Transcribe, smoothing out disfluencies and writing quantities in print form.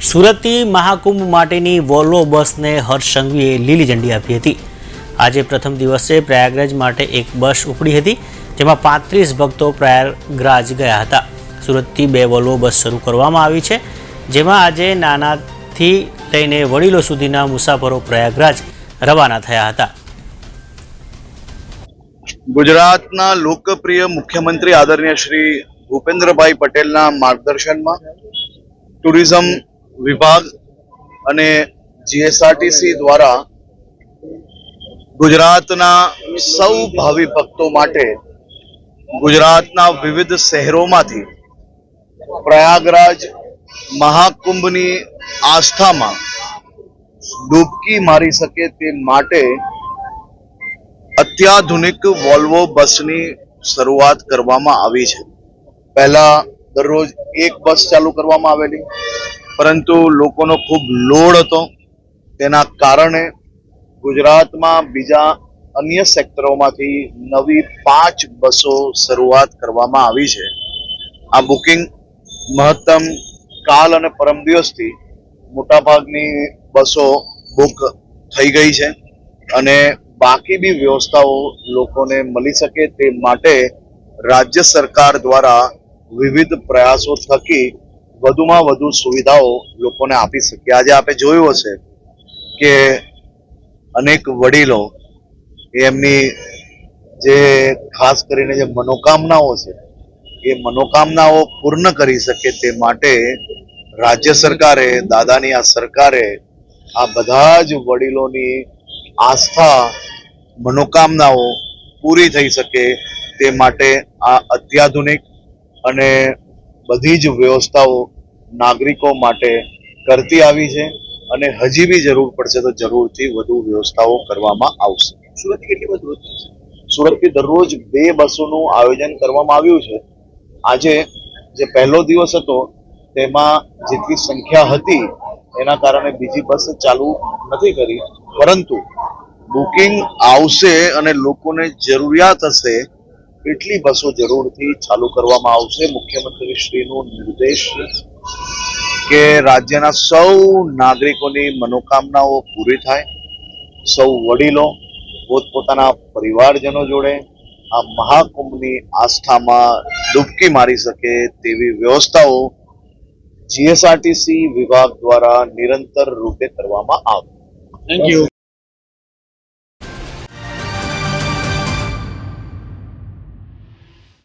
સુરતથી મહાકુંભ માટેની વોલ્વો બસને હર્ષ સંઘવીએ લીલી ઝંડી આપી હતી। આજે પ્રથમ દિવસે પ્રયાગરાજ માટે એક બસ ઉપડી હતી, જેમાં 35 ભક્તો પ્રયાગરાજ ગયા હતા। સુરતથી 2 વોલ્વો બસ શરૂ કરવામાં આવી છે, જેમાં આજે નાનાથી લઈને વડીલો સુધીના મુસાફરો પ્રયાગરાજ રવાના થયા હતા। ગુજરાતના લોકપ્રિય મુખ્યમંત્રી આદરણીય શ્રી ભૂપેન્દ્રભાઈ પટેલના માર્ગદર્શનમાં ટુરિઝમ વિભાગ અને જીએસઆરટીસી દ્વારા ગુજરાતના સૌ ભાવિ ભક્તો માટે ગુજરાતના વિવિધ શહેરોમાંથી પ્રયાગરાજ મહાકુંભની આસ્થામાં ડૂબકી મારી શકે તે માટે અત્યાધુનિક વોલ્વો બસની શરૂઆત કરવામાં આવી છે। પહેલા દરરોજ એક બસ ચાલુ કરવામાં આવેલી, પરંતુ લોકોનો ખૂબ લોડ હતો, તેના કારણે ગુજરાતમાં બીજા અન્ય સેક્ટરોમાંથી નવી 5 બસો શરૂઆત કરવામાં આવી છે। આ બુકિંગ મહત્તમ કાલ અને પરમ દિવસથી મોટાભાગની બસો બુક થઈ ગઈ છે અને બાકી બી વ્યવસ્થાઓ લોકોને મળી શકે તે માટે રાજ્ય સરકાર દ્વારા વિવિધ પ્રયાસો થકી વધુમાં વધુ સુવિધાઓ લોકોને આપી શકે। આજે આપણે જોયું હશે કે અનેક વડીલો એમની જે ખાસ કરીને જે મનોકામનાઓ છે એ મનોકામનાઓ પૂર્ણ કરી શકે તે માટે રાજ્ય સરકારે, દાદાની આ સરકારે આ બધા જ વડીલોની આસ્થા, મનોકામનાઓ પૂરી થઈ શકે તે માટે આ અત્યાધુનિક અને બધી જ વ્યવસ્થાઓ નાગરિકો માટે કરતી આવી છે અને હજી બી જરૂર પડશે તો જરૂરથી વધુ વ્યવસ્થાઓ કરવામાં આવશે। સુરતથી કેટલી બસ રોજ થશે? સુરતથી દરરોજ 2 બસોનું આયોજન કરવામાં આવ્યું છે। આજે જે પહેલો દિવસ હતો તેમાં જેટલી સંખ્યા હતી એના કારણે બીજી બસ ચાલુ નથી કરી, પરંતુ બુકિંગ આવશે અને લોકોને જરૂરિયાત હશે એટલી બસો જરૂરથી ચાલુ કરવામાં આવશે। મુખ્યમંત્રી શ્રીનો નિર્દેશ કે રાજ્યના સૌ નાગરિકોની મનોકામનાઓ પૂરી થાય, સૌ વડીલો પોતપોતાના પરિવારજનો જોડે આ મહાકુંભની આસ્થામાં ડૂબકી મારી શકે તેવી વ્યવસ્થાઓ જીએસઆરટીસી વિભાગ દ્વારા નિરંતર રૂપે કરવામાં આવે। Thank you.